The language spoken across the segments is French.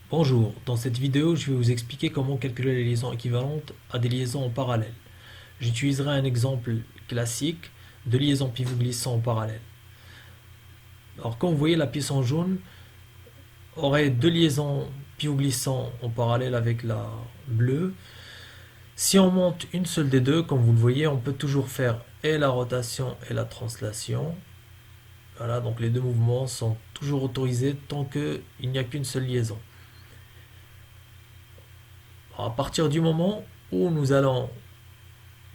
Bonjour, dans cette vidéo, je vais vous expliquer comment calculer les liaisons équivalentes à des liaisons en parallèle. J'utiliserai un exemple classique de liaison pivot glissant en parallèle. Alors comme vous voyez, la pièce en jaune aurait deux liaisons pivot glissant en parallèle avec la bleue. Si on monte une seule des deux, comme vous le voyez, on peut toujours faire et la rotation et la translation. Voilà, donc les deux mouvements sont toujours autorisés tant qu'il n'y a qu'une seule liaison. Alors, à partir du moment où nous allons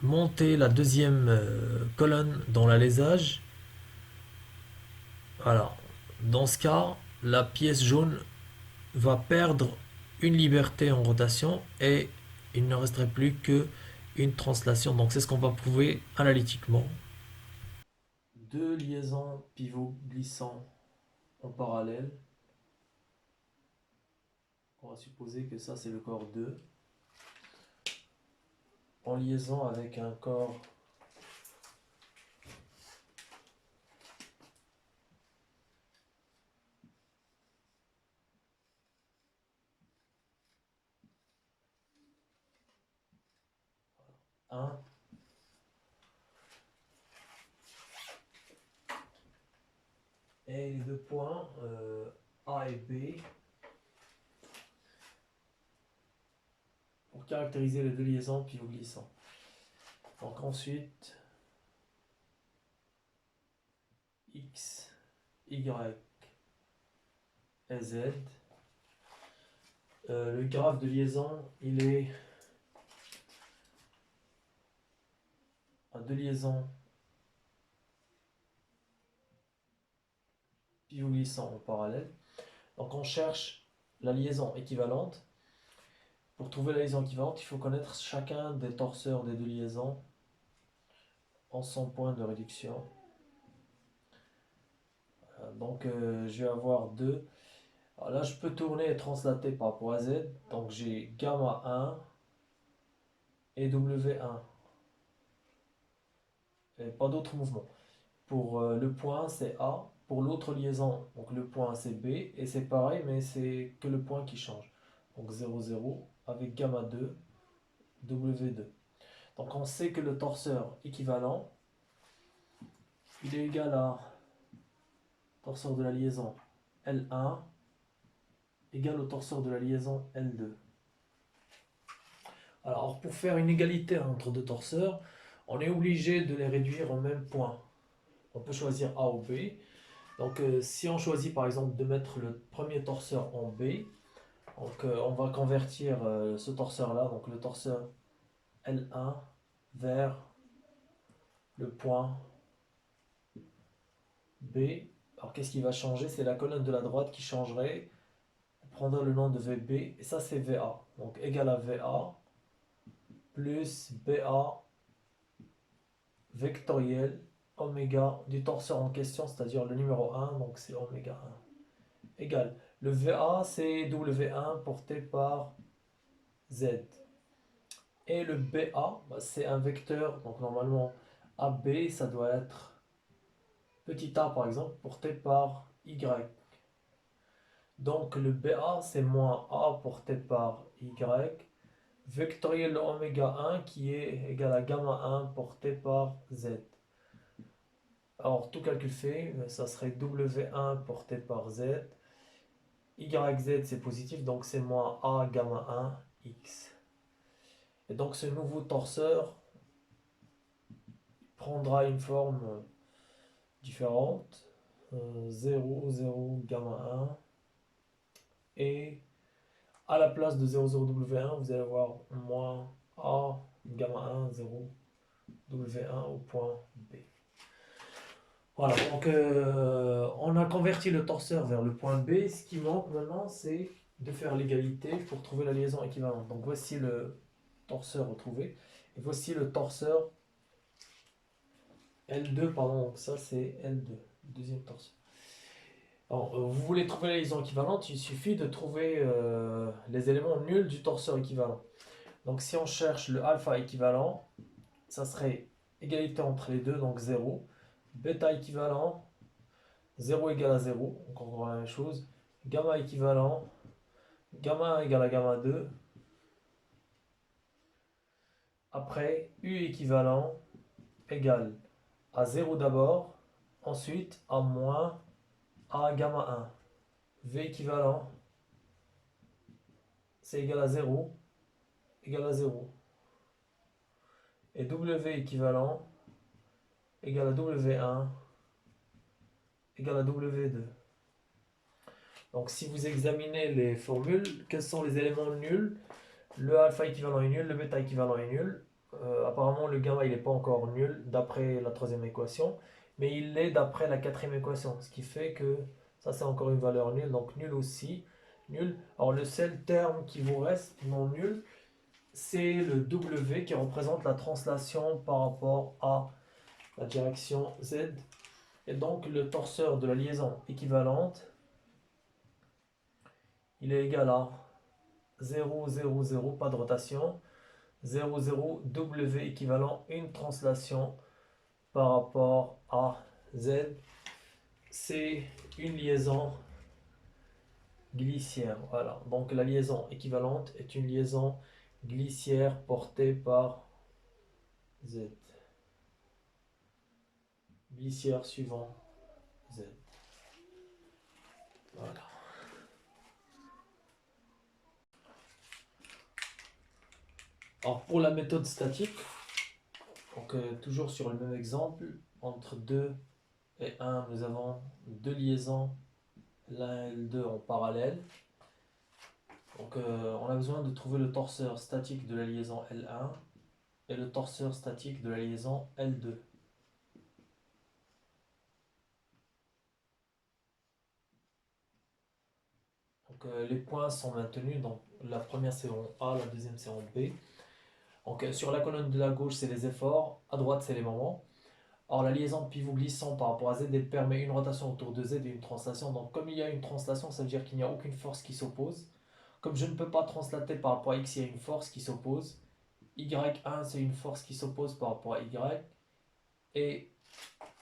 monter la deuxième colonne dans l'alésage, voilà. Dans ce cas, la pièce jaune va perdre une liberté en rotation et il ne resterait plus que une translation. Donc c'est ce qu'on va prouver analytiquement. Deux liaisons pivot glissant en parallèle. On va supposer que ça c'est le corps 2 en liaison avec un corps 1 et les deux points A et B pour caractériser les deux liaisons pivot glissant. Donc ensuite, X, Y et Z. Le graphe de liaison, il est à deux liaisons pivot glissant en parallèle. Donc on cherche la liaison équivalente. Pour trouver la liaison équivalente, il faut connaître chacun des torseurs des deux liaisons en son point de réduction. Donc je vais avoir 2. Alors là, je peux tourner et translater par rapport à Z. Donc j'ai gamma 1 et W1. Et pas d'autres mouvements. Pour le point, c'est A. Pour l'autre liaison, donc le point, c'est B. Et c'est pareil, mais c'est que le point qui change. Donc 0, 0 avec gamma 2, W2. Donc on sait que le torseur équivalent, il est égal à torseur de la liaison L1 égal au torseur de la liaison L2. Alors pour faire une égalité entre deux torseurs, on est obligé de les réduire au même point. On peut choisir A ou B. Donc si on choisit par exemple de mettre le premier torseur en B, donc on va convertir ce torseur là, donc le torseur L1 vers le point B. Alors qu'est-ce qui va changer? C'est la colonne de la droite qui changerait, prendrait le nom de VB, et ça c'est VA. Donc égal à VA plus BA vectoriel oméga du torseur en question, c'est-à-dire le numéro 1, donc c'est oméga 1. Égal. Le VA c'est W1 porté par Z. Et le BA, bah, c'est un vecteur, donc normalement AB, ça doit être petit a par exemple, porté par Y. Donc le BA, c'est moins A porté par Y, vectoriel de oméga 1 qui est égal à gamma 1 porté par Z. Alors tout calcul fait, ça serait W1 porté par Z. YZ c'est positif, donc c'est moins A gamma 1 X. Et donc ce nouveau torseur prendra une forme différente. 0, 0, gamma 1. Et à la place de 0, 0, W1, vous allez avoir moins A, gamma 1, 0, W1 au point B. Voilà, donc on a converti le torseur vers le point B. Ce qui manque maintenant, c'est de faire l'égalité pour trouver la liaison équivalente. Donc voici le torseur retrouvé. Et voici le torseur L2, pardon, donc ça c'est L2, deuxième torseur. Alors, vous voulez trouver la liaison équivalente, il suffit de trouver les éléments nuls du torseur équivalent. Donc si on cherche le alpha équivalent, ça serait égalité entre les deux, donc 0. Bêta équivalent, 0 égale à 0, donc encore la même chose. Gamma équivalent, Gamma 1 égale à gamma 2. Après, U équivalent égale à 0 d'abord, ensuite à moins A gamma 1. V équivalent, c'est égal à 0, égal à 0. Et W équivalent égal à W1, égal à W2. Donc si vous examinez les formules, quels sont les éléments nuls? Le alpha équivalent est nul, le bêta équivalent est nul. Apparemment, le gamma il n'est pas encore nul d'après la troisième équation, mais il l'est d'après la quatrième équation, ce qui fait que ça c'est encore une valeur nulle, donc nul aussi, nul. Alors le seul terme qui vous reste non nul, c'est le W qui représente la translation par rapport à la direction Z. Et donc le torseur de la liaison équivalente, il est égal à 0, 0, 0, pas de rotation, 0, 0, W équivalent une translation par rapport à Z. C'est une liaison glissière. Voilà. Donc la liaison équivalente est une liaison glissière portée par Z. Glissière suivant Z. Voilà. Alors pour la méthode statique, donc toujours sur le même exemple, entre 2 et 1, nous avons deux liaisons, l'un et le 2 en parallèle. Donc on a besoin de trouver le torseur statique de la liaison L1 et le torseur statique de la liaison L2. Donc les points sont maintenus, donc la première c'est en A, la deuxième c'est en B. Donc sur la colonne de la gauche c'est les efforts, à droite c'est les moments. Alors la liaison pivot glissant par rapport à Z, elle permet une rotation autour de Z et une translation. Donc comme il y a une translation, ça veut dire qu'il n'y a aucune force qui s'oppose. Comme je ne peux pas translater par rapport à X, il y a une force qui s'oppose. Y1 c'est une force qui s'oppose par rapport à Y. Et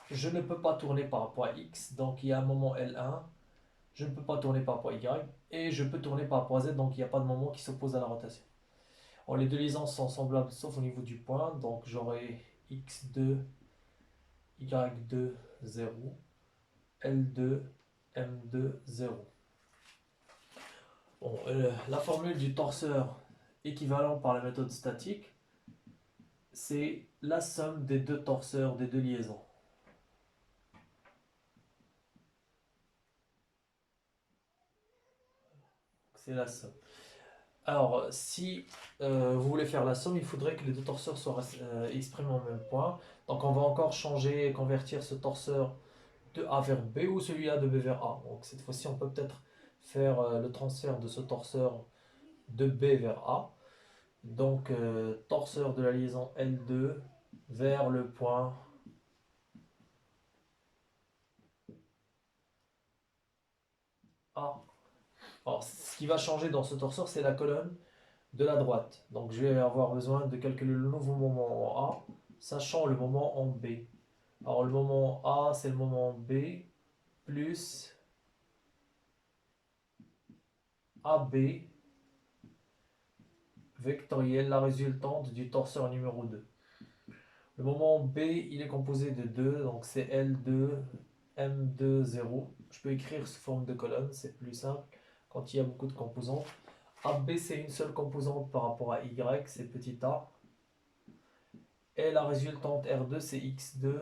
je ne peux pas tourner par rapport à X, donc il y a un moment L1. Je ne peux pas tourner par rapport à Y. Et je peux tourner par rapport à Z, donc il n'y a pas de moment qui s'oppose à la rotation. Alors, les deux liaisons sont semblables sauf au niveau du point. Donc j'aurai X2, Y2, 0. L2, M2, 0. Bon, la formule du torseur équivalent par la méthode statique, c'est la somme des deux torseurs des deux liaisons. C'est la somme. Alors, si vous voulez faire la somme, il faudrait que les deux torseurs soient exprimés en même point. Donc, on va encore changer et convertir ce torseur de A vers B ou celui-là de B vers A. Donc, cette fois-ci, on peut peut-être faire le transfert de ce torseur de B vers A. Donc, torseur de la liaison L2 vers le point A. Alors, ce qui va changer dans ce torseur, c'est la colonne de la droite. Donc, je vais avoir besoin de calculer le nouveau moment en A, sachant le moment en B. Alors, le moment A, c'est le moment B, plus AB, vectoriel, la résultante du torseur numéro 2. Le moment B, il est composé de 2, donc c'est L2, M2, 0. Je peux écrire sous forme de colonne, c'est plus simple quand il y a beaucoup de composantes. AB, c'est une seule composante par rapport à Y, c'est petit a. Et la résultante R2, c'est X2,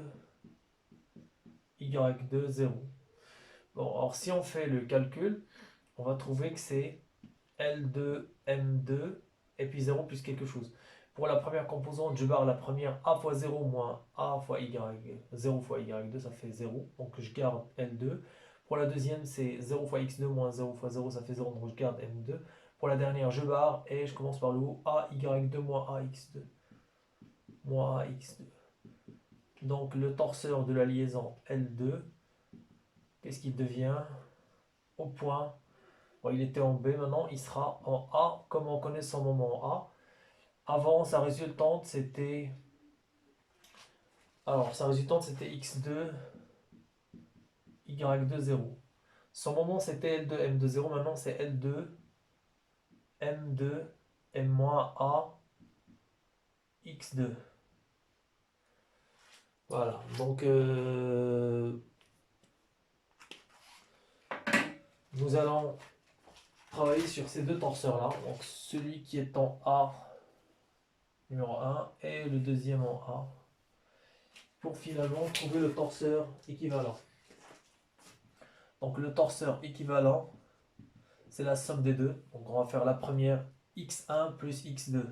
Y2, 0. Bon, alors si on fait le calcul, on va trouver que c'est L2, M2, et puis 0 plus quelque chose. Pour la première composante, je barre la première A fois 0 moins A fois Y, 0 fois Y2, ça fait 0, donc je garde L2. Pour la deuxième, c'est 0 fois X2 moins 0 fois 0, ça fait 0, donc je garde M2. Pour la dernière, je barre et je commence par le haut, AY2 moins AX2, moins AX2. Donc le torseur de la liaison L2, qu'est-ce qu'il devient? Au point, bon, il était en B, maintenant il sera en A, comme on connaît son moment en A. Avant, sa résultante, c'était... Alors, sa résultante, c'était X2, Y2, 0. Son moment, c'était L2, M2, 0. Maintenant, c'est L2, M2 M-A X2. Voilà, donc nous allons travailler sur ces deux torseurs-là. Donc celui qui est en A numéro 1 et le deuxième en A pour finalement trouver le torseur équivalent. Donc le torseur équivalent, c'est la somme des deux. Donc on va faire la première x1 plus x2,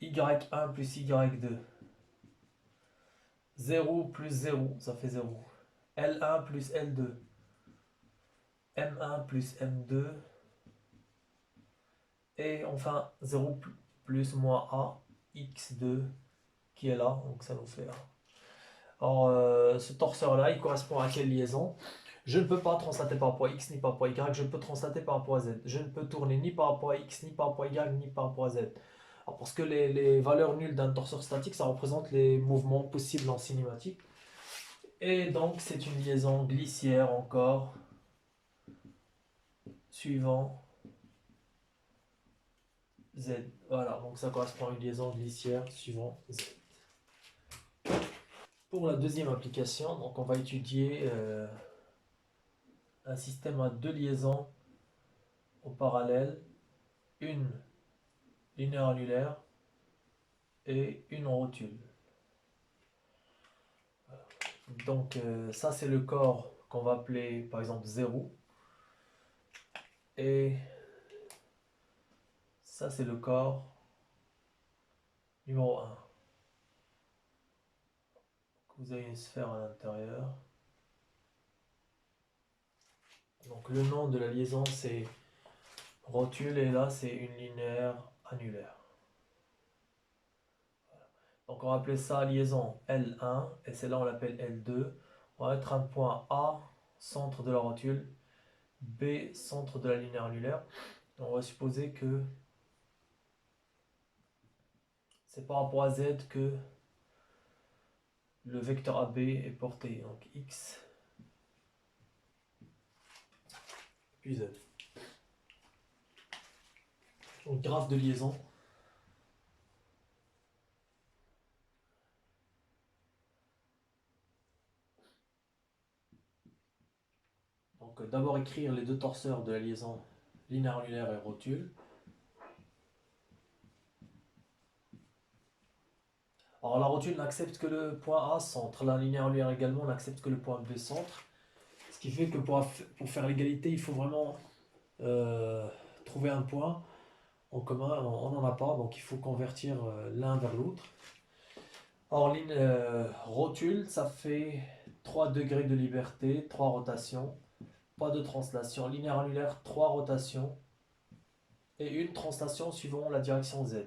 y1 plus y2, 0 plus 0, ça fait 0, L1 plus L2, M1 plus M2, et enfin 0 plus moins A, x2 qui est là, donc ça nous fait A. Alors ce torseur-là, il correspond à quelle liaison? Je ne peux pas translater par rapport à x ni par rapport à y, je peux translater par rapport à z. Je ne peux tourner ni par rapport à x, ni par rapport à y, ni par rapport à z. Alors, parce que les valeurs nulles d'un torseur statique, ça représente les mouvements possibles en cinématique. Et donc c'est une liaison glissière encore, suivant z. Voilà, donc ça correspond à une liaison glissière suivant z. Pour la deuxième application, donc on va étudier un système à deux liaisons au parallèle, une linéaire annulaire et une rotule. Donc ça c'est le corps qu'on va appeler par exemple 0 et ça c'est le corps numéro 1. Vous avez une sphère à l'intérieur. Donc le nom de la liaison c'est rotule et là c'est une linéaire annulaire. Donc on va appeler ça liaison L1 et celle-là on l'appelle L2. On va mettre un point A, centre de la rotule, B, centre de la linéaire annulaire. On va supposer que c'est par rapport à Z que le vecteur AB est porté. Donc X puis Z. Donc graphe de liaison. Donc d'abord écrire les deux torseurs de la liaison linéaire annulaire et rotule. Alors la rotule n'accepte que le point A centre, la linéaire annulaire également n'accepte que le point B centre. Ce qui fait que pour faire l'égalité, il faut vraiment trouver un point en commun, on n'en a pas, donc il faut convertir l'un vers l'autre. Or, rotule, ça fait 3 degrés de liberté, 3 rotations, pas de translation. Linéaire annulaire, 3 rotations et une translation suivant la direction Z.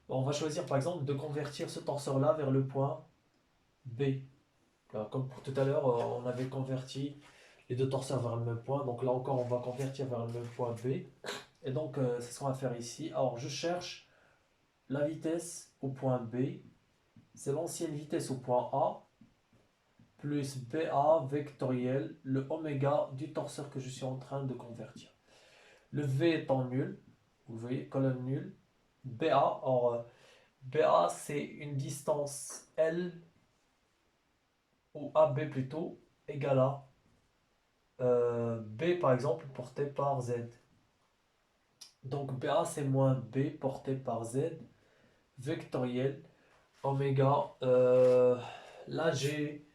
Bon, on va choisir par exemple de convertir ce torseur-là vers le point B. Alors, comme pour tout à l'heure, on avait converti les deux torseurs vers le même point, donc là encore on va convertir vers le même point B. Et donc c'est ce qu'on va faire ici. Alors je cherche la vitesse au point B, c'est l'ancienne vitesse au point A, plus BA vectoriel, le oméga du torseur que je suis en train de convertir. Le V étant nul, vous voyez, colonne nulle, BA, or BA c'est une distance L, ou AB plutôt, égale à B par exemple porté par Z. Donc BA c'est moins B porté par Z, vectoriel, oméga. Là j'ai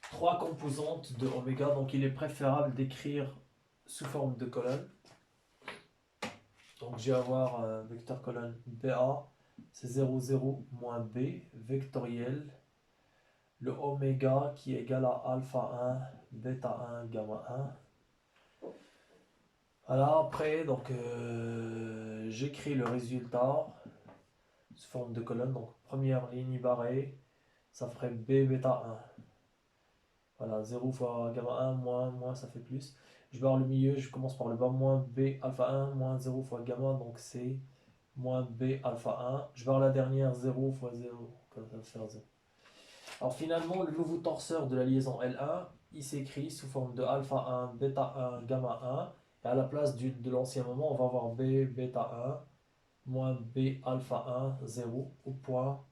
trois composantes de oméga, donc il est préférable d'écrire sous forme de colonne. Donc je vais avoir vecteur colonne BA, c'est 0, 0, moins B, vectoriel, le oméga qui est égal à alpha 1, bêta 1, gamma 1. Voilà, après, donc j'écris le résultat sous forme de colonne. Donc première ligne barrée, ça ferait B bêta 1. Voilà, 0 fois gamma 1, moins, ça fait plus. Je barre le milieu, je commence par le bas, moins B alpha 1, moins 0 fois gamma, donc c'est moins B alpha 1. Je barre la dernière, 0 fois 0, ça va faire 0. Alors finalement, le nouveau torseur de la liaison L1, il s'écrit sous forme de alpha 1, bêta 1, gamma 1. Et à la place de l'ancien moment, on va avoir B, bêta 1, moins B, alpha 1, 0, au point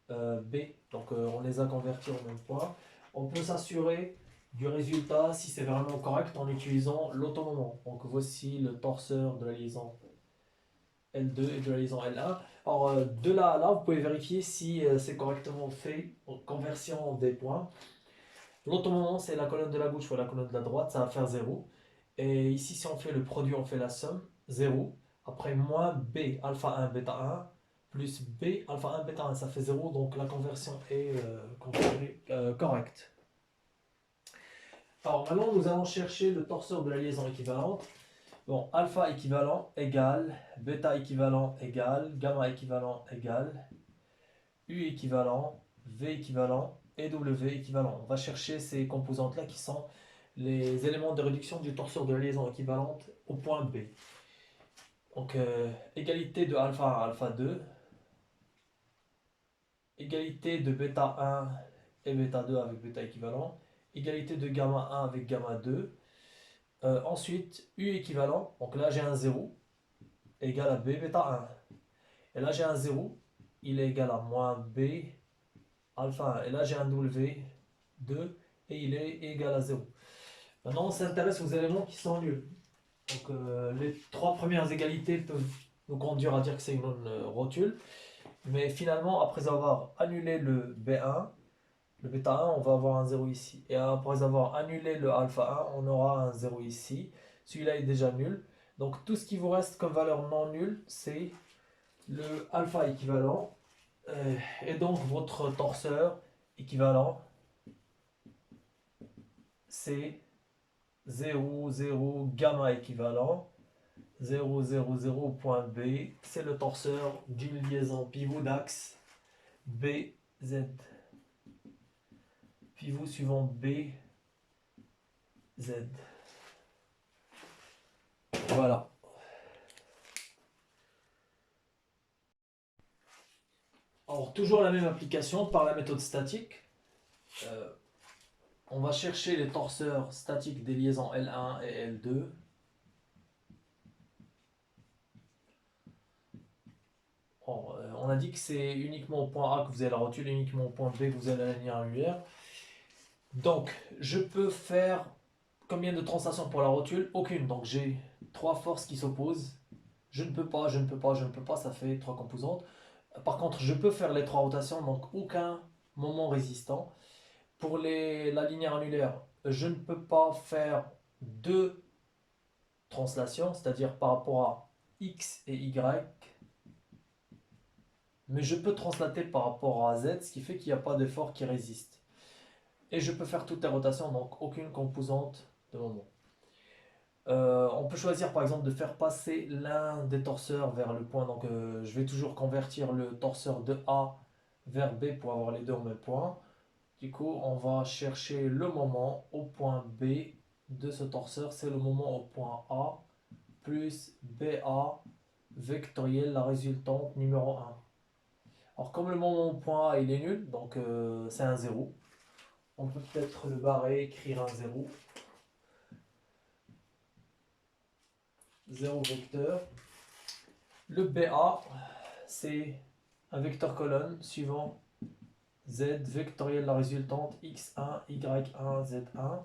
B. Donc on les a convertis au même point. On peut s'assurer du résultat si c'est vraiment correct en utilisant l'automoment. Donc voici le torseur de la liaison L2 et de la liaison L1. Alors de là à là, vous pouvez vérifier si c'est correctement fait en conversion des points. L'automoment, c'est la colonne de la gauche fois la colonne de la droite, ça va faire 0. Et ici, si on fait le produit, on fait la somme, 0. Après, moins B, alpha 1, bêta 1, plus B, alpha 1, bêta 1, ça fait 0. Donc la conversion est considérée correcte. Alors maintenant, nous allons chercher le torseur de la liaison équivalente. Bon, alpha équivalent égale, bêta équivalent égale, gamma équivalent égale, U équivalent, V équivalent et W équivalent. On va chercher ces composantes-là qui sont les éléments de réduction du torseur de la liaison équivalente au point B. Donc, égalité de alpha 1 à alpha 2, égalité de bêta 1 et bêta 2 avec bêta équivalent, égalité de gamma 1 avec gamma 2. Ensuite, U équivalent, donc là j'ai un 0, égal à B bêta 1. Et là j'ai un 0, il est égal à moins B alpha 1. Et là j'ai un W2 et il est égal à 0. Maintenant on s'intéresse aux éléments qui sont nuls. Donc les trois premières égalités peuvent nous conduire à dire que c'est une rotule. Mais finalement, après avoir annulé le B1, le bêta 1, on va avoir un 0 ici. Et après avoir annulé le alpha 1, on aura un 0 ici. Celui-là est déjà nul. Donc tout ce qui vous reste comme valeur non nulle, c'est le alpha équivalent. Et donc votre torseur équivalent, c'est 0, 0, gamma équivalent. 0, 0, 0, point B, c'est le torseur d'une liaison pivot d'axe B, Z. Pivot suivant B, Z. Voilà. Alors, toujours la même application par la méthode statique. On va chercher les torseurs statiques des liaisons L1 et L2. On a dit que c'est uniquement au point A que vous avez la rotule, uniquement au point B que vous avez la linéaire angulaire. Donc, je peux faire combien de translations pour la rotule? Aucune. Donc, j'ai trois forces qui s'opposent. Je ne peux pas, je ne peux pas, je ne peux pas, ça fait trois composantes. Par contre, je peux faire les trois rotations, donc aucun moment résistant. Pour la linéaire annulaire, je ne peux pas faire deux translations, c'est-à-dire par rapport à X et Y, mais je peux translater par rapport à Z, ce qui fait qu'il n'y a pas d'effort qui résiste. Et je peux faire toutes les rotations, donc aucune composante de moment. On peut choisir par exemple de faire passer l'un des torseurs vers le point. Donc je vais toujours convertir le torseur de A vers B pour avoir les deux au même point. Du coup, on va chercher le moment au point B de ce torseur. C'est le moment au point A plus BA vectoriel, la résultante numéro 1. Alors comme le moment au point A il est nul, donc c'est un 0. On peut peut-être le barrer, écrire un 0. 0 vecteur. Le BA, c'est un vecteur colonne suivant Z vectoriel la résultante x1, y1, z1.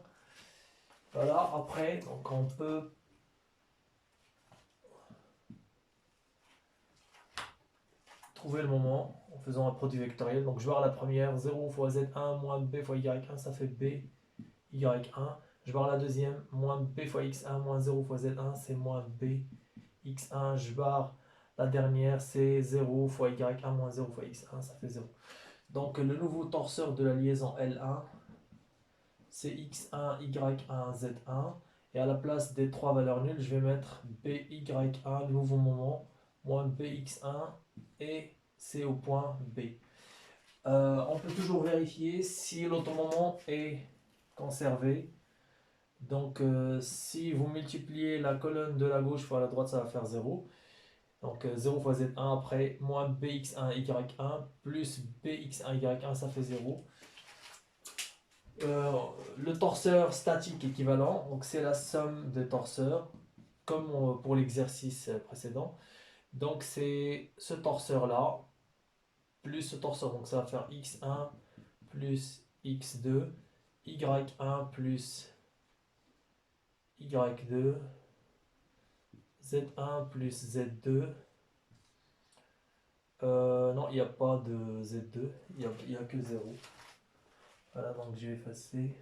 Voilà, après, donc on peut trouver le moment en faisant un produit vectoriel. Donc je vais voir la première, 0 fois z1 moins b fois y1, ça fait b, y1. Je vais voir la deuxième, moins b fois x1 moins 0 fois z1, c'est moins b, x1. Je barre la dernière, c'est 0 fois y1 moins 0 fois x1, ça fait 0. Donc le nouveau torseur de la liaison L1, c'est x1, y1, z1. Et à la place des trois valeurs nulles, je vais mettre by1, le nouveau moment, moins bx1, et c'est au point B. On peut toujours vérifier si l'automoment est conservé. Donc si vous multipliez la colonne de la gauche fois la droite, ça va faire 0. Donc 0 fois z1 après moins bx1 y1 plus bx1 y1, ça fait 0. Euh, le torseur statique équivalent, donc c'est la somme des torseurs, comme pour l'exercice précédent. Donc c'est ce torseur-là, plus ce torseur, donc ça va faire x1 plus x2, y1 plus y2, z1 plus z2. Non, il n'y a pas de z2, il y a que 0. Voilà, donc je vais effacer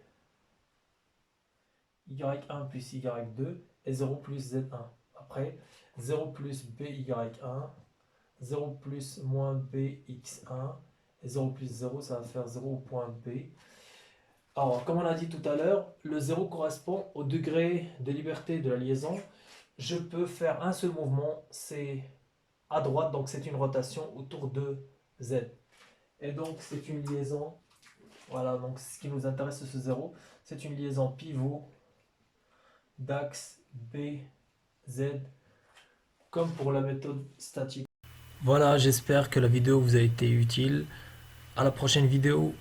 y1 plus y2 et 0 plus z1. Après, 0 plus by1, 0 plus moins bx1 et 0 plus 0, ça va faire 0 au point B. Alors, comme on a dit tout à l'heure, le 0 correspond au degré de liberté de la liaison. Je peux faire un seul mouvement, c'est à droite, donc c'est une rotation autour de z. Et donc c'est une liaison, voilà, donc ce qui nous intéresse c'est ce 0, c'est une liaison pivot d'axe B, Z, comme pour la méthode statique. Voilà, j'espère que la vidéo vous a été utile. À la prochaine vidéo.